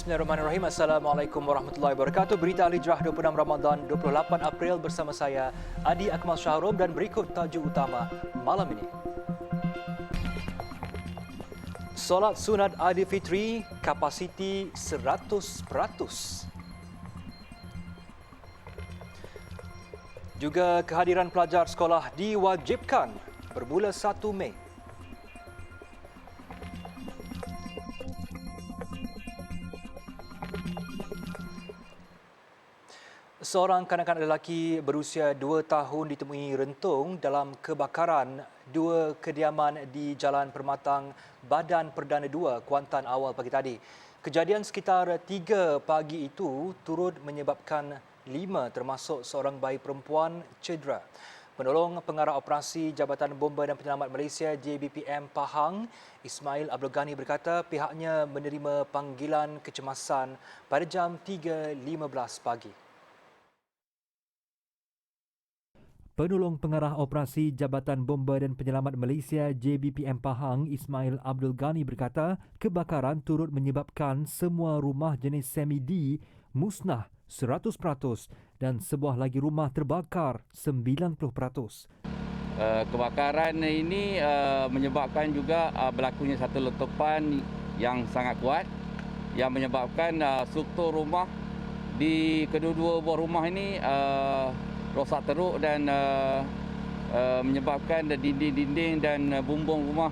Bismillahirrahmanirrahim. Assalamualaikum warahmatullahi wabarakatuh. Berita Al-Hijrah 26 Ramadan 28 April bersama saya Adi Akmal Shahrom dan berikut tajuk utama malam ini. Solat sunat Aidilfitri kapasiti 100%. Juga kehadiran pelajar sekolah diwajibkan bermula 1 Mei. Seorang kanak-kanak lelaki berusia 2 tahun ditemui rentung dalam kebakaran dua kediaman di Jalan Permatang, Badan Perdana 2, Kuantan awal pagi tadi. Kejadian sekitar 3 pagi itu turut menyebabkan 5 termasuk seorang bayi perempuan cedera. Penolong Pengarah Operasi Jabatan Bomba dan Penyelamat Malaysia JBPM Pahang, Ismail Abdul Ghani berkata pihaknya menerima panggilan kecemasan pada jam 3.15 pagi. Penolong Pengarah Operasi Jabatan Bomba dan Penyelamat Malaysia JBPM Pahang Ismail Abdul Ghani berkata kebakaran turut menyebabkan semua rumah jenis semi-D musnah 100% dan sebuah lagi rumah terbakar 90%. Kebakaran ini menyebabkan juga berlakunya satu letupan yang sangat kuat yang menyebabkan struktur rumah di kedua-dua buah rumah ini rosak teruk dan menyebabkan dinding-dinding dan bumbung rumah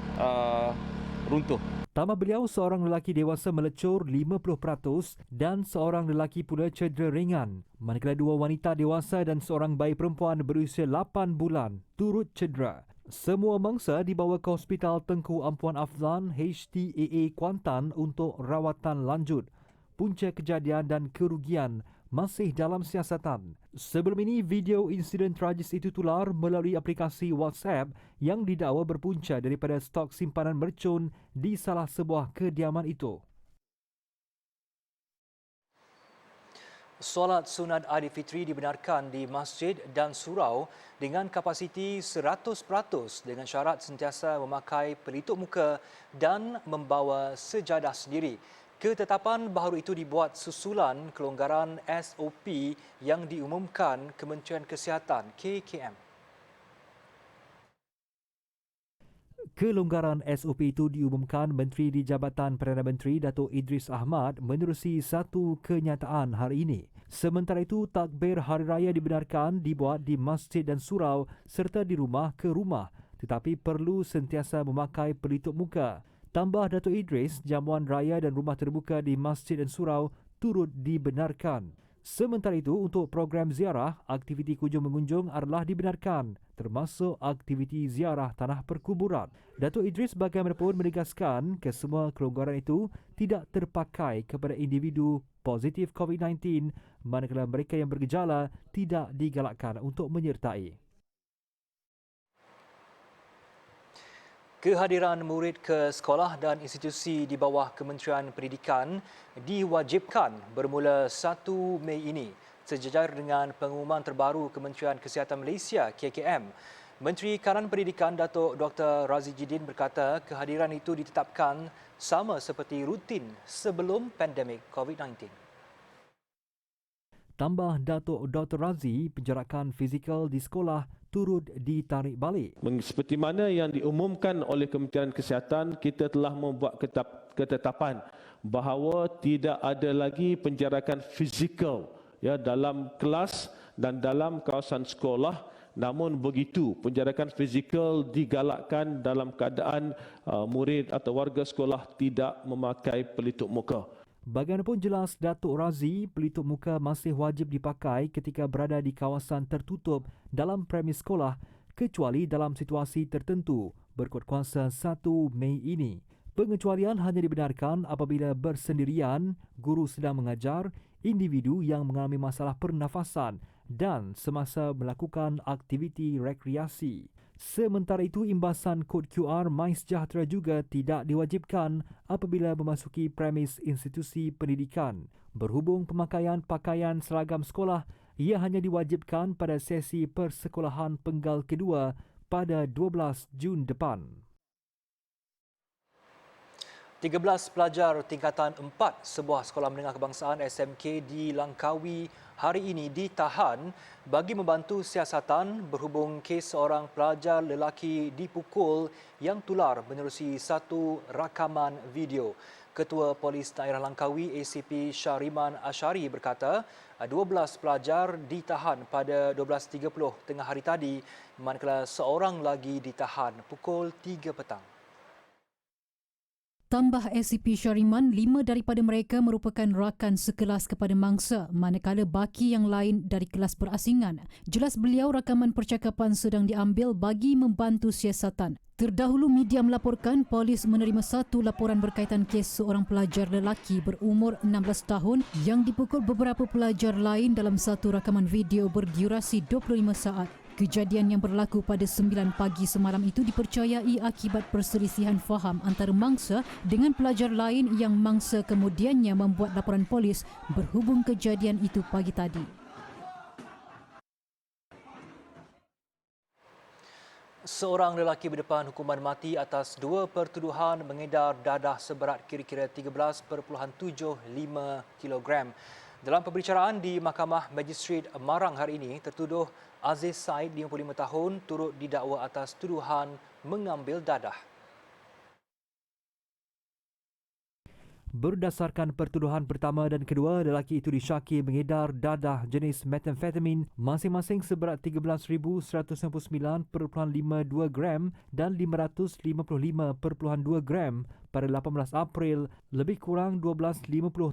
runtuh. Tambah beliau, seorang lelaki dewasa melecur 50% dan seorang lelaki pula cedera ringan. Manakala 2 wanita dewasa dan seorang bayi perempuan berusia 8 bulan turut cedera. Semua mangsa dibawa ke Hospital Tengku Ampuan Afzan HTAA Kuantan untuk rawatan lanjut. Punca kejadian dan kerugian masih dalam siasatan. Sebelum ini, video insiden tragis itu tular melalui aplikasi WhatsApp yang didakwa berpunca daripada stok simpanan mercun di salah sebuah kediaman itu. Solat sunat Aidilfitri dibenarkan di masjid dan surau dengan kapasiti 100% dengan syarat sentiasa memakai pelitup muka dan membawa sejadah sendiri. Ketetapan baharu itu dibuat susulan kelonggaran SOP yang diumumkan Kementerian Kesihatan KKM. Kelonggaran SOP itu diumumkan Menteri di Jabatan Perdana Menteri Datuk Idris Ahmad menerusi satu kenyataan hari ini. Sementara itu, takbir Hari Raya dibenarkan dibuat di masjid dan surau serta di rumah ke rumah tetapi perlu sentiasa memakai pelitup muka. Tambah Datuk Idris, jamuan raya dan rumah terbuka di masjid dan surau turut dibenarkan. Sementara itu, untuk program ziarah, aktiviti kunjung mengunjung adalah dibenarkan, termasuk aktiviti ziarah tanah perkuburan. Datuk Idris bagaimanapun menegaskan kesemua kelonggaran itu tidak terpakai kepada individu positif COVID-19, manakala mereka yang bergejala tidak digalakkan untuk menyertai. Kehadiran murid ke sekolah dan institusi di bawah Kementerian Pendidikan diwajibkan bermula 1 Mei ini sejajar dengan pengumuman terbaru Kementerian Kesihatan Malaysia KKM. Menteri Kanan Pendidikan Datuk Dr. Razi Jidin berkata kehadiran itu ditetapkan sama seperti rutin sebelum pandemik COVID-19. Tambah Datuk Dr. Razi, penjarakan fizikal di sekolah turut ditarik balik. Seperti mana yang diumumkan oleh Kementerian Kesihatan, kita telah membuat ketetapan bahawa tidak ada lagi penjarakan fizikal dalam kelas dan dalam kawasan sekolah. Namun begitu, penjarakan fizikal digalakkan dalam keadaan murid atau warga sekolah tidak memakai pelitup muka. Bagaimanapun jelas Datuk Razi, pelitup muka masih wajib dipakai ketika berada di kawasan tertutup dalam premis sekolah kecuali dalam situasi tertentu berkuat kuasa 1 Mei ini. Pengecualian hanya dibenarkan apabila bersendirian, guru sedang mengajar, individu yang mengalami masalah pernafasan dan semasa melakukan aktiviti rekreasi. Sementara itu, imbasan kod QR MySejahtera juga tidak diwajibkan apabila memasuki premis institusi pendidikan. Berhubung pemakaian pakaian seragam sekolah, ia hanya diwajibkan pada sesi persekolahan penggal kedua pada 12 Jun depan. 13 pelajar tingkatan 4 sebuah sekolah menengah kebangsaan SMK di Langkawi hari ini ditahan bagi membantu siasatan berhubung kes seorang pelajar lelaki dipukul yang tular menerusi satu rakaman video. Ketua Polis Daerah Langkawi ACP Syariman Asyari berkata 12 pelajar ditahan pada 12.30 tengah hari tadi manakala seorang lagi ditahan pukul 3 petang. Tambah SCP Syariman, 5 daripada mereka merupakan rakan sekelas kepada mangsa, manakala baki yang lain dari kelas berasingan. Jelas beliau rakaman percakapan sedang diambil bagi membantu siasatan. Terdahulu media melaporkan polis menerima satu laporan berkaitan kes seorang pelajar lelaki berumur 16 tahun yang dipukul beberapa pelajar lain dalam satu rakaman video berdurasi 25 saat. Kejadian yang berlaku pada 9 pagi semalam itu dipercayai akibat perselisihan faham antara mangsa dengan pelajar lain yang mangsa kemudiannya membuat laporan polis berhubung kejadian itu pagi tadi. Seorang lelaki berdepan hukuman mati atas 2 pertuduhan mengedar dadah seberat kira-kira 13.75 kilogram. Dalam pembicaraan di Mahkamah Magistrate Marang hari ini, tertuduh Aziz Said, 55 tahun, turut didakwa atas tuduhan mengambil dadah. Berdasarkan pertuduhan pertama dan kedua, lelaki itu disyaki mengedar dadah jenis metamfetamin masing-masing seberat 13,199.52 gram dan 555.2 gram pada 18 April lebih kurang 12.50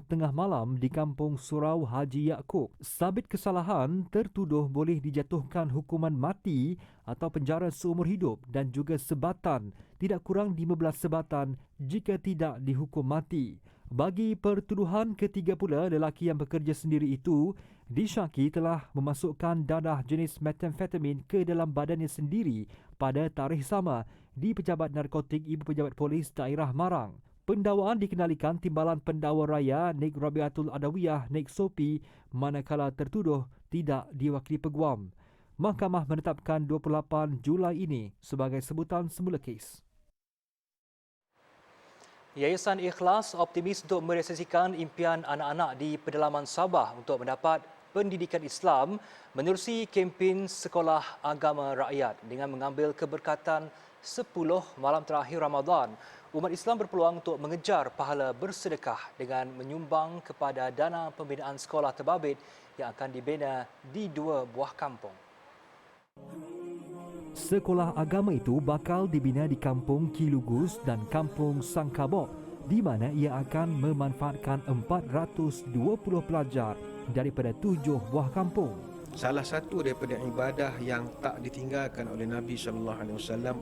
tengah malam di Kampung Surau Haji Yaakob. Sabit kesalahan, tertuduh boleh dijatuhkan hukuman mati atau penjara seumur hidup dan juga sebatan tidak kurang 15 sebatan jika tidak dihukum mati. Bagi pertuduhan ketiga pula, lelaki yang bekerja sendiri itu disyaki telah memasukkan dadah jenis metamfetamin ke dalam badannya sendiri pada tarikh sama di Pejabat Narkotik Ibu Pejabat Polis Daerah Marang. Pendakwaan dikenalikan Timbalan Pendakwa Raya Nik Rabiatul Adawiyah Nik Sopi manakala tertuduh tidak diwakili peguam. Mahkamah menetapkan 28 Julai ini sebagai sebutan semula kes. Yayasan Ikhlas optimis untuk merealisasikan impian anak-anak di pedalaman Sabah untuk mendapat pendidikan Islam menerusi kempen Sekolah Agama Rakyat dengan mengambil keberkatan 10 malam terakhir Ramadan. Umat Islam berpeluang untuk mengejar pahala bersedekah dengan menyumbang kepada dana pembinaan sekolah terbabit yang akan dibina di 2 buah kampung. Sekolah agama itu bakal dibina di Kampung Kilugus dan Kampung Sangkabok, di mana ia akan memanfaatkan 420 pelajar daripada 7 buah kampung. Salah satu daripada ibadah yang tak ditinggalkan oleh Nabi SAW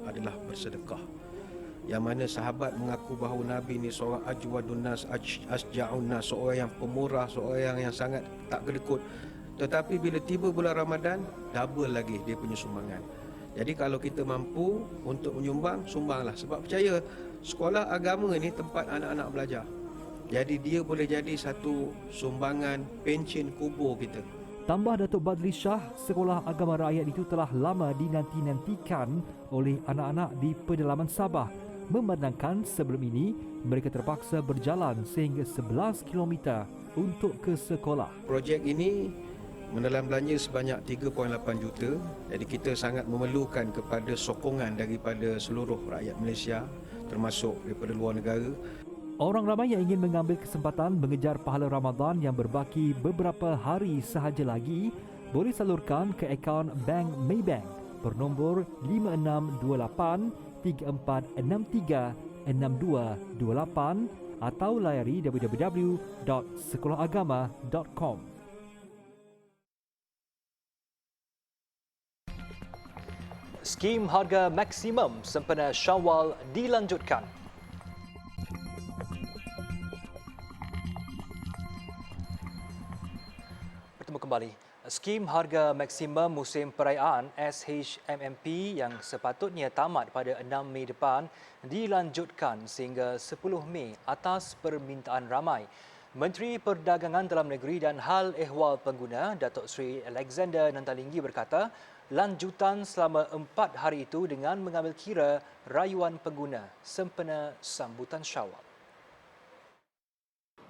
adalah bersedekah. Yang mana sahabat mengaku bahawa Nabi ini seorang ajwadun nas, asja'un nas, seorang yang pemurah, seorang yang sangat tak kedekut. Tetapi bila tiba bulan Ramadan, double lagi dia punya sumbangan. Jadi kalau kita mampu untuk menyumbang, sumbanglah. Sebab percaya sekolah agama ini tempat anak-anak belajar. Jadi dia boleh jadi satu sumbangan pencen kubur kita. Tambah Datuk Badli Shah, Sekolah Agama Rakyat itu telah lama dinanti-nantikan oleh anak-anak di pedalaman Sabah. Memandangkan sebelum ini mereka terpaksa berjalan sehingga 11 km untuk ke sekolah. Projek ini menelan belanja sebanyak 3.8 juta. Jadi kita sangat memerlukan kepada sokongan daripada seluruh rakyat Malaysia, termasuk daripada luar negara. Orang ramai yang ingin mengambil kesempatan mengejar pahala Ramadan yang berbaki beberapa hari sahaja lagi boleh salurkan ke akaun Bank Maybank bernombor 5628 3463 6228 atau layari www.sekolahagama.com. Skim harga maksimum sempena Syawal dilanjutkan. Bertemu kembali. Skim harga maksimum musim perayaan SHMMP yang sepatutnya tamat pada 6 Mei depan dilanjutkan sehingga 10 Mei atas permintaan ramai. Menteri Perdagangan Dalam Negeri dan Hal Ehwal Pengguna, Datuk Seri Alexander Nantalinggi berkata, lanjutan selama 4 hari itu dengan mengambil kira rayuan pengguna sempena sambutan Syawal.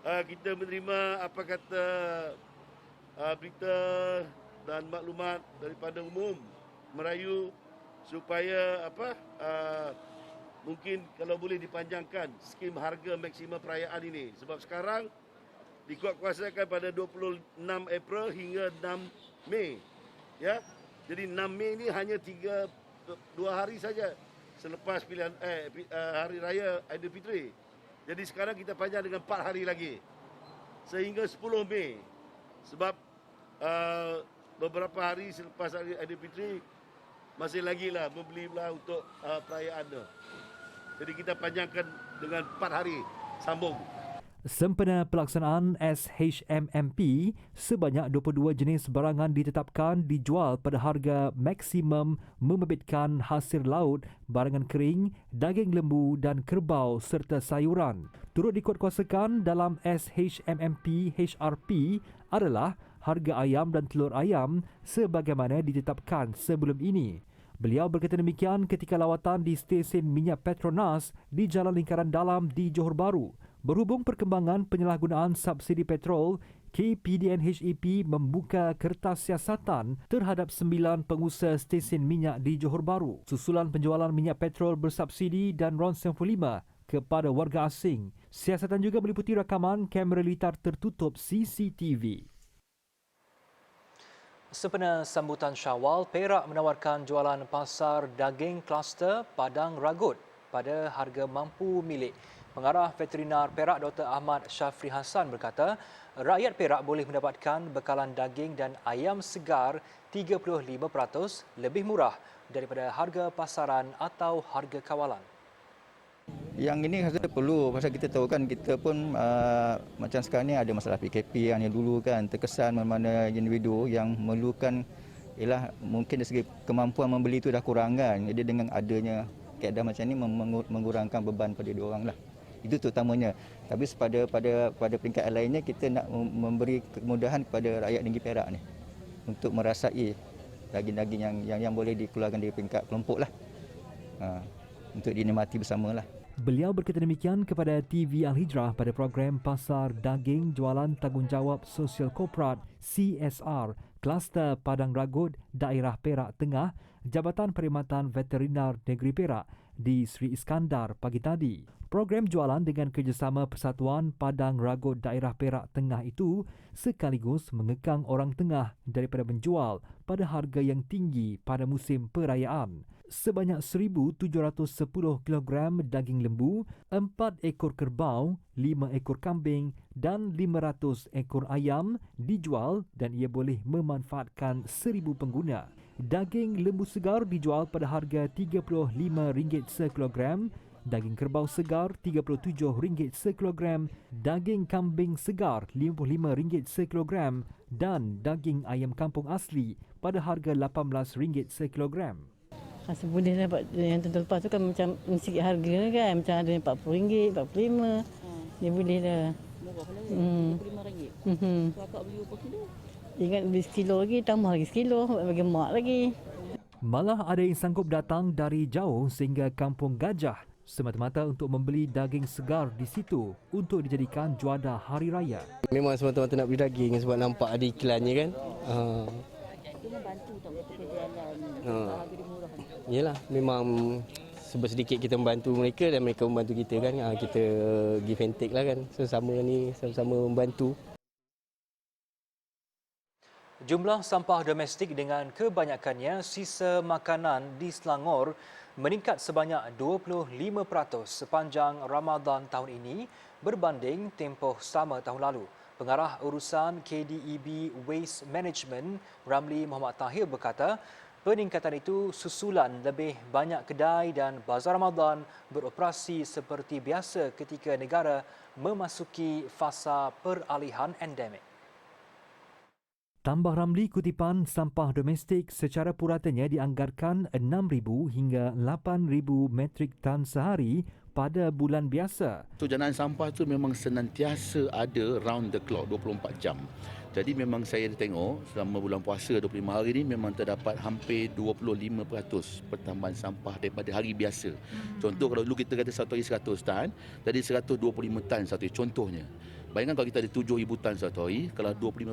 kita menerima apa kata berita dan maklumat daripada umum Merayu supaya mungkin kalau boleh dipanjangkan skim harga maksimum perayaan ini, sebab sekarang dikuatkuasakan pada 26 April hingga 6 Mei. Ya. Jadi 6 Mei ini hanya 2 hari saja selepas pilihan hari raya Aidilfitri. Jadi sekarang kita panjang dengan 4 hari lagi sehingga 10 Mei. Sebab beberapa hari selepas hari Aidilfitri masih lagi lah membeli untuk perayaan tu. Jadi kita panjangkan dengan 4 hari sambung. Sempena pelaksanaan SHMMP, sebanyak 22 jenis barangan ditetapkan dijual pada harga maksimum membebitkan hasil laut, barangan kering, daging lembu dan kerbau serta sayuran. Turut dikuatkuasakan dalam SHMMP HRP adalah harga ayam dan telur ayam sebagaimana ditetapkan sebelum ini. Beliau berkata demikian ketika lawatan di stesen minyak Petronas di Jalan Lingkaran Dalam di Johor Bahru. Berhubung perkembangan penyalahgunaan subsidi petrol, KPDN-HEP membuka kertas siasatan terhadap 9 pengusaha stesen minyak di Johor Bahru susulan penjualan minyak petrol bersubsidi dan RON 95 kepada warga asing. Siasatan juga meliputi rakaman kamera litar tertutup CCTV. Sempena sambutan Syawal, Perak menawarkan jualan pasar daging kluster Padang Ragut pada harga mampu milik. Pengarah Veterinar Perak Dr. Ahmad Syafri Hassan berkata, rakyat Perak boleh mendapatkan bekalan daging dan ayam segar 35% lebih murah daripada harga pasaran atau harga kawalan. Yang ini rasa perlu, pasal kita tahu kan kita pun macam sekarang ni ada masalah PKP yang dulu kan terkesan mana-mana individu yang memerlukan ialah mungkin dari segi kemampuan membeli itu dah kurang kan. Jadi dengan adanya keadaan macam ni mengurangkan beban pada diorang lah. Itu terutamanya. Tapi pada peringkat lainnya kita nak memberi kemudahan kepada rakyat negeri Perak ni untuk merasai daging-daging yang boleh dikeluarkan dari peringkat kelompok lah. Untuk dinikmati bersamalah. Beliau berkata demikian kepada TV Al-Hijrah pada program Pasar Daging Jualan Tanggungjawab Sosial Korporat CSR Kluster Padang Ragut Daerah Perak Tengah Jabatan Perkhidmatan Veterinar Negeri Perak di Sri Iskandar pagi tadi. Program jualan dengan kerjasama Persatuan Padang Ragut Daerah Perak Tengah itu sekaligus mengekang orang tengah daripada menjual pada harga yang tinggi pada musim perayaan. Sebanyak 1,710 kg daging lembu, 4 ekor kerbau, 5 ekor kambing dan 500 ekor ayam dijual dan ia boleh memanfaatkan 1,000 pengguna. Daging lembu segar dijual pada harga RM35 sekilogram, daging kerbau segar RM37 sekilogram, daging kambing segar RM55 sekilogram dan daging ayam kampung asli pada harga RM18 sekilogram. Rasa boleh dapat yang tentu lepas tu kan macam sikit harga kan, macam ada yang RM40, RM45. Dia boleh dah. Murah lah RM45. So akak beli berapa kilo? Ingat beli sekilo lagi, tambah lagi sekilo bagi mak lagi. Malah ada yang sanggup datang dari jauh sehingga Kampung Gajah semata-mata untuk membeli daging segar di situ untuk dijadikan juadah hari raya. Memang semata-mata nak beli daging sebab nampak ada iklannya kan. Itu membantu tak untuk perjalanan harga dia murah. Yalah, memang sedikit kita membantu mereka dan mereka membantu kita kan. Kita give and take lah kan. Sama-sama ni, sama-sama membantu. Jumlah sampah domestik dengan kebanyakannya sisa makanan di Selangor meningkat sebanyak 25% sepanjang Ramadan tahun ini berbanding tempoh sama tahun lalu. Pengarah urusan KDEB Waste Management Ramli Muhammad Tahir berkata, peningkatan itu susulan lebih banyak kedai dan bazar Ramadan beroperasi seperti biasa ketika negara memasuki fasa peralihan endemik. Tambah Ramli, kutipan sampah domestik secara puratanya dianggarkan 6,000 hingga 8,000 metrik tan sehari pada bulan biasa. Janaan sampah tu memang senantiasa ada round the clock 24 jam. Jadi memang saya tengok selama bulan puasa 25 hari ini memang terdapat hampir 25% pertambahan sampah daripada hari biasa. Contoh kalau dulu kita kata satu hari 100 tan, jadi 125 tan satu hari contohnya. Bayangkan kalau kita ada 7,000 tan satu hari, kalau 25%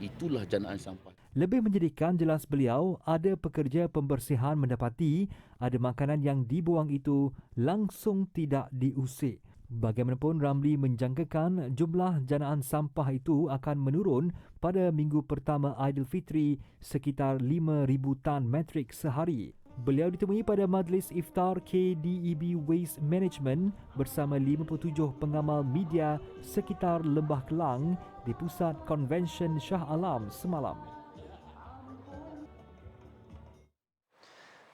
itulah janaan sampah. Lebih menyedihkan, jelas beliau, ada pekerja pembersihan mendapati ada makanan yang dibuang itu langsung tidak diusik. Bagaimanapun, Ramli menjangkakan jumlah janaan sampah itu akan menurun pada minggu pertama Aidilfitri sekitar 5,000 tan metrik sehari. Beliau ditemui pada majlis iftar KDEB Waste Management bersama 57 pengamal media sekitar Lembah Kelang di Pusat Konvensyen Shah Alam semalam.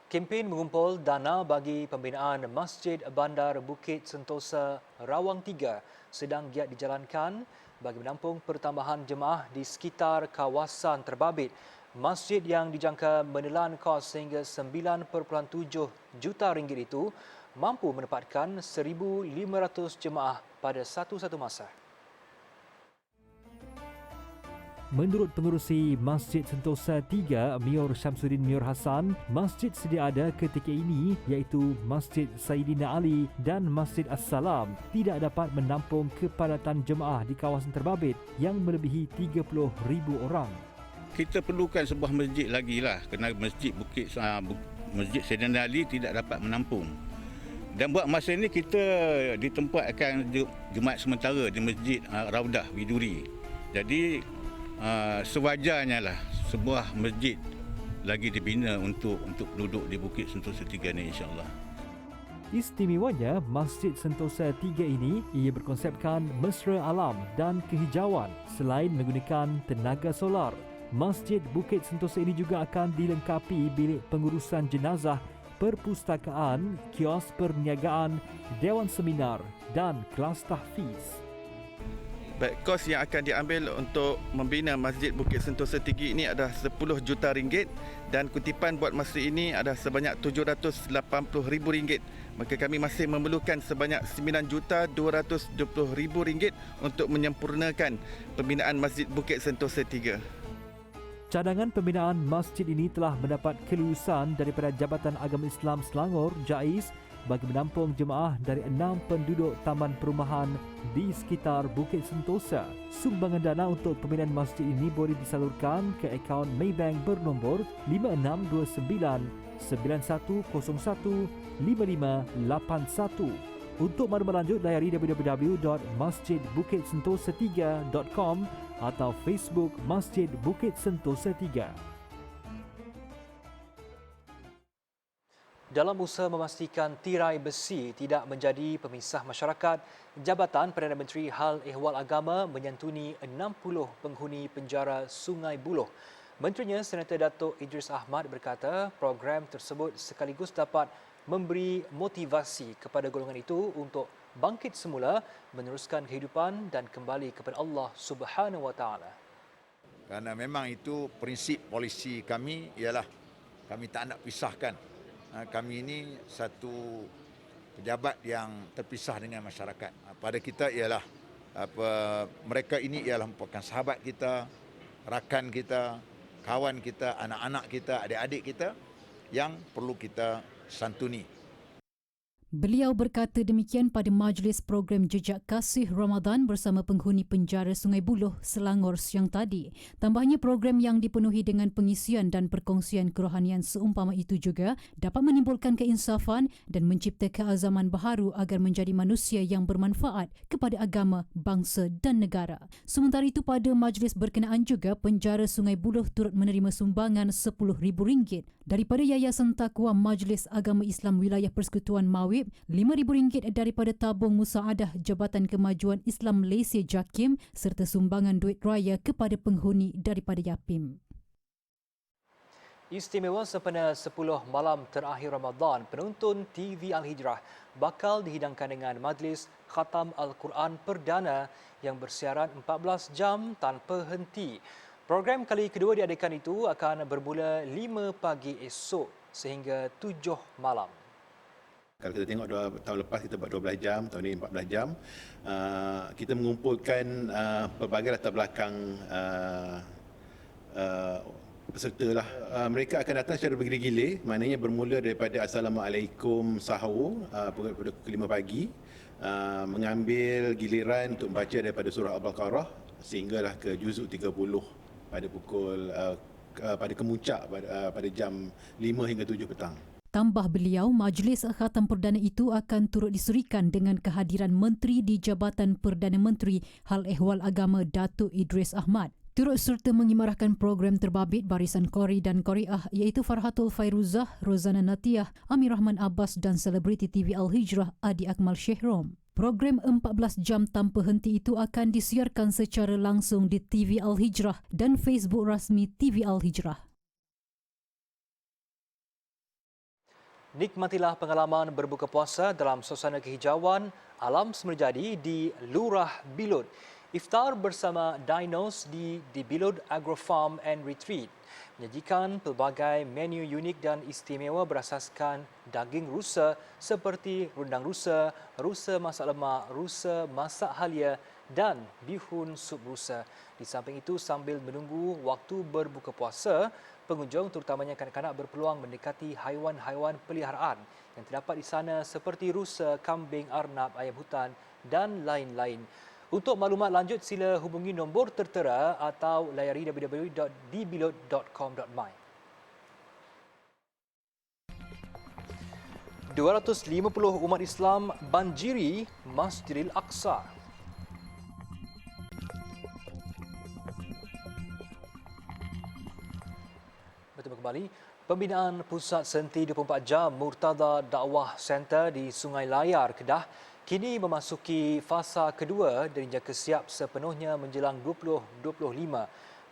Kempen mengumpul dana bagi pembinaan Masjid Bandar Bukit Sentosa Rawang 3 sedang giat dijalankan bagi menampung pertambahan jemaah di sekitar kawasan terbabit. Masjid yang dijangka menelan kos sehingga 9.7 juta ringgit itu mampu menempatkan 1,500 jemaah pada satu-satu masa. Menurut pengerusi Masjid Sentosa 3, Mior Syamsuddin Mior Hassan, masjid sedia ada ketika ini iaitu Masjid Saidina Ali dan Masjid As-Salam tidak dapat menampung kepadatan jemaah di kawasan terbabit yang melebihi 30,000 orang. Kita perlukan sebuah masjid lagi lah kerana Masjid Saidina Ali tidak dapat menampung. Dan buat masa ini kita ditempatkan Jumaat sementara di Masjid Raudah Widuri. Jadi sewajarnya lah sebuah masjid lagi dibina untuk penduduk di Bukit Sentosa 3 ni, insya-Allah. Istimewanya, Masjid Sentosa 3 ini ia berkonsepkan mesra alam dan kehijauan selain menggunakan tenaga solar. Masjid Bukit Sentosa ini juga akan dilengkapi bilik pengurusan jenazah, perpustakaan, kios perniagaan, dewan seminar dan kelas tahfiz. Baik, kos yang akan diambil untuk membina Masjid Bukit Sentosa 3 ini adalah 10 juta ringgit dan kutipan buat masa ini adalah sebanyak 780,000 ringgit. Maka kami masih memerlukan sebanyak 9,220,000 ringgit untuk menyempurnakan pembinaan Masjid Bukit Sentosa 3. Cadangan pembinaan masjid ini telah mendapat kelulusan daripada Jabatan Agama Islam Selangor, JAIS, bagi menampung jemaah dari 6 penduduk taman perumahan di sekitar Bukit Sentosa. Sumbangan dana untuk pembinaan masjid ini boleh disalurkan ke akaun Maybank bernombor 5629 9101 5581. Untuk maklumat lanjut, layari www.masjidbukitsentosa3.com atau Facebook Masjid Bukit Sentosa 3. Dalam usaha memastikan tirai besi tidak menjadi pemisah masyarakat, Jabatan Perdana Menteri Hal Ehwal Agama menyantuni 60 penghuni penjara Sungai Buloh. Menterinya Senator Dato' Idris Ahmad berkata program tersebut sekaligus dapat memberi motivasi kepada golongan itu untuk bangkit semula, meneruskan kehidupan dan kembali kepada Allah Subhanahu Wa Taala. Kerana memang itu prinsip polisi kami ialah kami tak nak pisahkan. Kami ini satu pejabat yang terpisah dengan masyarakat. Pada kita ialah mereka ini ialah merupakan sahabat kita, rakan kita, kawan kita, anak-anak kita, adik-adik kita yang perlu kita santuni. Beliau berkata demikian pada majlis program Jejak Kasih Ramadan bersama penghuni penjara Sungai Buloh, Selangor siang tadi. Tambahnya, program yang dipenuhi dengan pengisian dan perkongsian kerohanian seumpama itu juga dapat menimbulkan keinsafan dan mencipta keazaman baharu agar menjadi manusia yang bermanfaat kepada agama, bangsa dan negara. Sementara itu, pada majlis berkenaan juga, penjara Sungai Buloh turut menerima sumbangan RM10,000 daripada Yayasan Taqwa Majlis Agama Islam Wilayah Persekutuan Mawib, RM5,000 daripada tabung musaadah Jabatan Kemajuan Islam Malaysia JAKIM serta sumbangan duit raya kepada penghuni daripada YAPIM. Istimewa sempena 10 malam terakhir Ramadan, penonton TV Al-Hijrah bakal dihidangkan dengan majlis Khatam Al-Quran Perdana yang bersiaran 14 jam tanpa henti. Program kali kedua diadakan itu akan bermula 5 pagi esok sehingga 7 malam. Kalau kita tengok tahun lepas kita buat 12 jam, tahun ini 14 jam. Kita mengumpulkan pelbagai latar belakang peserta lah. Mereka akan datang secara bergilir-gilir, maknanya bermula daripada Assalamualaikum sahur pada pukul 5 pagi. mengambil giliran untuk membaca daripada surah Al-Baqarah sehinggalah ke juzuk 30 pada pukul pada kemuncak pada jam 5 hingga 7 petang. Tambah beliau, Majlis Khatam Perdana itu akan turut disurikan dengan kehadiran Menteri di Jabatan Perdana Menteri Hal Ehwal Agama Datuk Idris Ahmad. Turut serta mengimarahkan program terbabit Barisan Qori dan Qoriah iaitu Farhatul Fairuzah, Rozana Natiyah, Amir Rahman Abbas dan selebriti TV Al-Hijrah Adi Akmal Shehrom. Program 14 jam tanpa henti itu akan disiarkan secara langsung di TV Al-Hijrah dan Facebook rasmi TV Al-Hijrah. Nikmatilah pengalaman berbuka puasa dalam suasana kehijauan alam semenjadi di Lurah Bilud. Iftar bersama dinos di Bilud Agro Farm and Retreat menyajikan pelbagai menu unik dan istimewa berasaskan daging rusa seperti rendang rusa, rusa masak lemak, rusa masak halia dan bihun sup rusa. Di samping itu, sambil menunggu waktu berbuka puasa, pengunjung terutamanya kanak-kanak berpeluang mendekati haiwan-haiwan peliharaan yang terdapat di sana seperti rusa, kambing, arnab, ayam hutan dan lain-lain. Untuk maklumat lanjut, sila hubungi nombor tertera atau layari www.dbilud.com.my. 250 umat Islam banjiri Masjidil Aqsa. Bertemu kembali. Pembinaan Pusat Senti 24 Jam Murtada Dakwah Center di Sungai Layar, Kedah kini memasuki fasa kedua dan dijangka siap sepenuhnya menjelang 2025.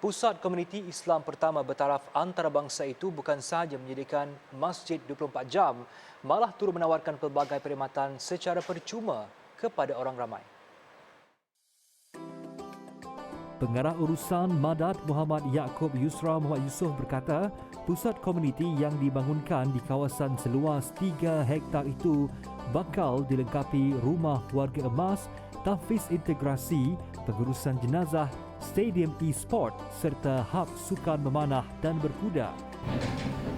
Pusat Komuniti Islam pertama bertaraf antarabangsa itu bukan sahaja menyediakan masjid 24 jam, malah turut menawarkan pelbagai perkhidmatan secara percuma kepada orang ramai. Pengarah Urusan Madat Muhammad Yaakob Yusra Muhammad Yusof berkata, pusat komuniti yang dibangunkan di kawasan seluas 3 hektar itu bakal dilengkapi rumah warga emas, tahfiz integrasi, pengurusan jenazah, stadium e-sport serta hub sukan memanah dan berkuda.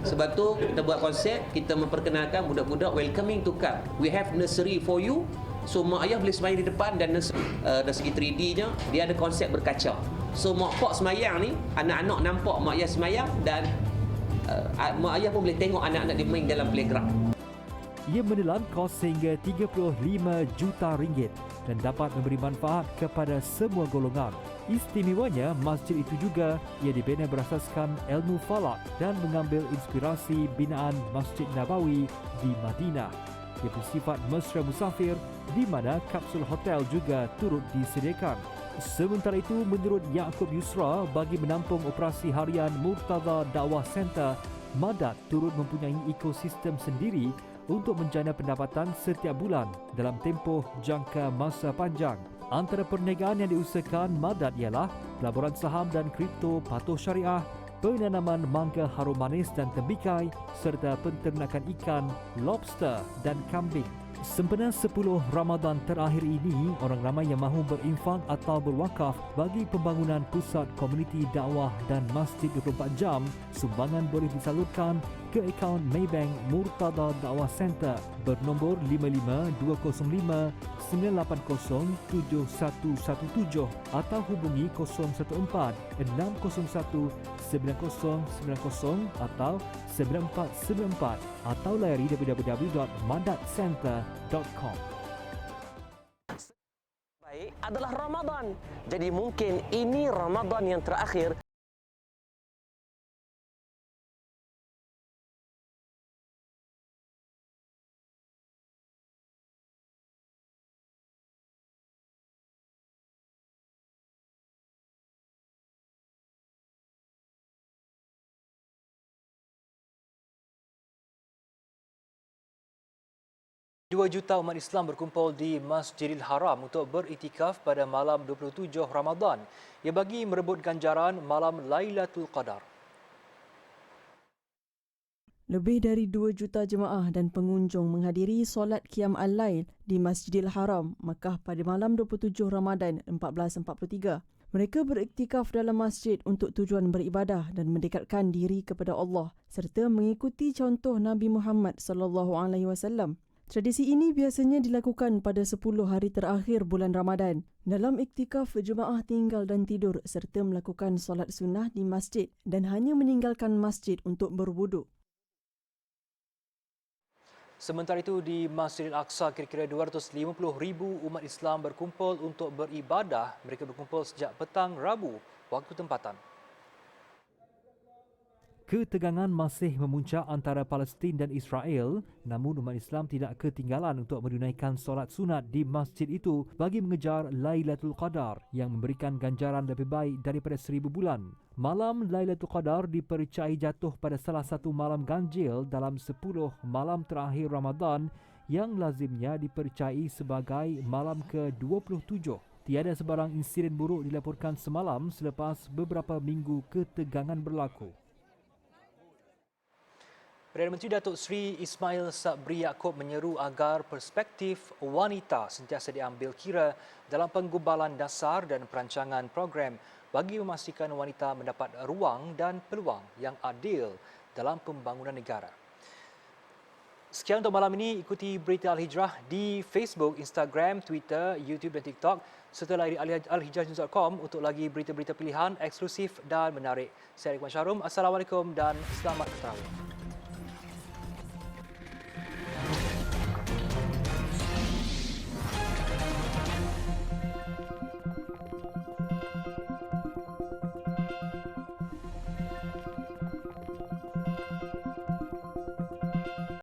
Sebab tu kita buat konsep, kita memperkenalkan budak-budak welcoming to come. We have nursery for you. So mak ayah boleh semayang di depan dan dari segi 3D-nya dia ada konsep berkaca. So mak pak semayang ni, anak-anak nampak mak ayah semayang dan mak ayah pun boleh tengok anak-anak dia main dalam playground. Ia menelan kos sehingga 35 juta ringgit dan dapat memberi manfaat kepada semua golongan. Istimewanya, masjid itu juga ia dibina berasaskan ilmu falak dan mengambil inspirasi binaan Masjid Nabawi di Madinah. Ia bersifat mesra musafir di mana kapsul hotel juga turut disediakan. Sementara itu, menurut Yaakob Yusra, bagi menampung operasi harian Murtada Dakwah Center, Madat turut mempunyai ekosistem sendiri untuk menjana pendapatan setiap bulan dalam tempoh jangka masa panjang. Antara perniagaan yang diusahakan Madat ialah pelaburan saham dan kripto patuh syariah, penanaman mangga harum manis dan tembikai serta penternakan ikan, lobster dan kambing. Sempena 10 Ramadan terakhir ini, orang ramai yang mahu berinfak atau berwakaf bagi pembangunan pusat komuniti dakwah dan masjid 24 jam, sumbangan boleh disalurkan ke akaun Maybank Murtada Dakwah Center bernombor 55-205-980-7117 atau hubungi 014-601-9090 atau 9494 atau layari www.madatcenter.com. Baik, adalah Ramadan. Jadi mungkin ini Ramadan yang terakhir. Dua juta umat Islam berkumpul di Masjidil Haram untuk beriktikaf pada malam 27 Ramadan. Ia bagi merebut ganjaran malam Lailatul Qadar. Lebih dari 2 juta jemaah dan pengunjung menghadiri solat Qiyam Al-Lail di Masjidil Haram, Makkah pada malam 27 Ramadan 1443. Mereka beriktikaf dalam masjid untuk tujuan beribadah dan mendekatkan diri kepada Allah serta mengikuti contoh Nabi Muhammad sallallahu alaihi wasallam. Tradisi ini biasanya dilakukan pada 10 hari terakhir bulan Ramadan. Dalam iktikaf, jemaah tinggal dan tidur serta melakukan solat sunnah di masjid dan hanya meninggalkan masjid untuk berwuduk. Sementara itu, di Masjidil Aqsa, kira-kira 250,000 umat Islam berkumpul untuk beribadah. Mereka berkumpul sejak petang Rabu, waktu tempatan. Ketegangan masih memuncak antara Palestin dan Israel, namun umat Islam tidak ketinggalan untuk menunaikan solat sunat di masjid itu bagi mengejar Lailatul Qadar yang memberikan ganjaran lebih baik daripada 1000 bulan. Malam Lailatul Qadar dipercayai jatuh pada salah satu malam ganjil dalam 10 malam terakhir Ramadan yang lazimnya dipercayai sebagai malam ke-27. Tiada sebarang insiden buruk dilaporkan semalam selepas beberapa minggu ketegangan berlaku. Perdana Menteri Datuk Seri Ismail Sabri Yaakob menyeru agar perspektif wanita sentiasa diambil kira dalam penggubalan dasar dan perancangan program bagi memastikan wanita mendapat ruang dan peluang yang adil dalam pembangunan negara. Sekian untuk malam ini. Ikuti Berita Al-Hijrah di Facebook, Instagram, Twitter, YouTube dan TikTok serta layari alhijrahnews.com untuk lagi berita-berita pilihan eksklusif dan menarik. Saya Iqbal Syarum. Assalamualaikum dan selamat bertarawih.